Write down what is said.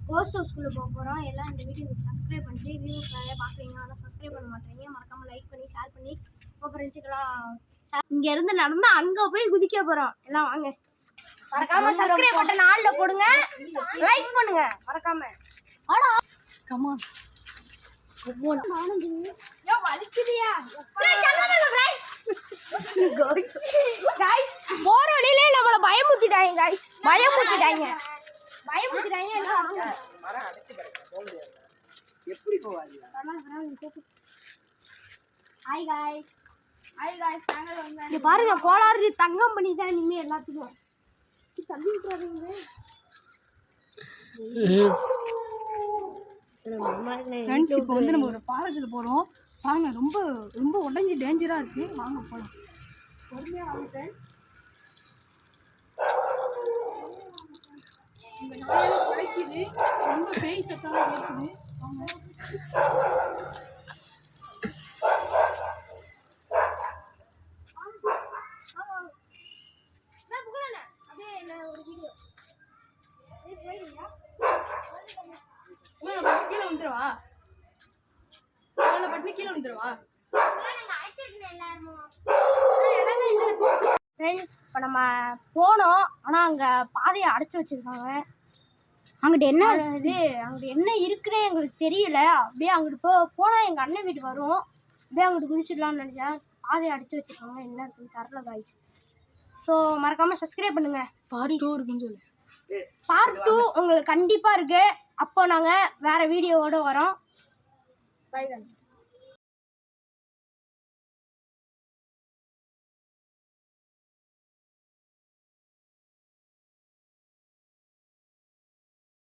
Post ஹவுஸ்க்குள்ளே போக போகிறோம். எல்லாம் இந்த வீடியோ சப்ஸ்கிரைப் பண்ணிட்டு வியூஸ் நிறைய பார்க்குறீங்க, ஆனால் சப்ஸ்கிரைப் பண்ண மாட்டேங்க. மறக்காமல் லைக் பண்ணி ஷேர் பண்ணி உங்கள் ஃப்ரெண்ட்ஸுக்கெல்லாம் இங்கேருந்து நடந்து அங்கே போய் குதிக்க போகிறோம். எல்லாம் வாங்க. மறக்காம சப்ஸ்கிரைப் பட்டன் ஆல்ல போடுங்க, லைக் பண்ணுங்க மறக்காம. ஆடா கமான் யோ வலிக்குதியா गाइस போற வழியிலே நம்மள பயமுத்திட்டாங்க. गाइस பயமுத்திட்டாங்க எல்லாம் வாங்க. மரம் அடிச்சு கிடக்கு போக முடியாது. எப்படி போவாங்க? ஹாய் गाइस நாங்க வந்து இங்க பாருங்க கோலாரி தங்கம் பண்ணிட்டேன் இனிமே எல்லாத்துக்கும் தள்ளி விட்டுறீங்க. ஃப்ரெண்ட்ஸ் இப்போ வந்து நம்ம ஒரு பாலத்தில் போகிறோம். வாங்க. ரொம்ப ரொம்ப உடஞ்சி டேஞ்சராக இருக்குது. வாங்க போகலாம். பொறுமையாக வாங்க. இந்த நாயெல்லாம் குறைக்குது, ரொம்ப பேய் சத்தாக இருக்குது. வாங்க. கீழே வந்துருவா கீழே வந்துருவா. ஃப்ரெண்ட்ஸ் இப்போ நம்ம போனோம், ஆனால் அங்கே பாதையை அடைச்சி வச்சுருக்காங்க. அங்கிட்ட என்ன இருக்குன்னே எங்களுக்கு தெரியல. அப்படியே அங்கிட்டு போனால் எங்கள் அண்ணன் வீட்டுக்கு வரும். அப்படியே அங்கிட்டு குதிச்சிடலாம்னு நினச்சேன். பாதையை அடைச்சி வச்சுருக்காங்க. என்ன இருக்குன்னு தரல गाइस. ஸோ மறக்காமல் சப்ஸ்கிரைப் பண்ணுங்கள். பார்ட் 2 இருக்குன்னு சொல்லு. பார்ட் 2 உங்களுக்கு கண்டிப்பாக இருக்குது. அப்போ நாங்கள் வேறு வீடியோவோடு வரோம். By guys.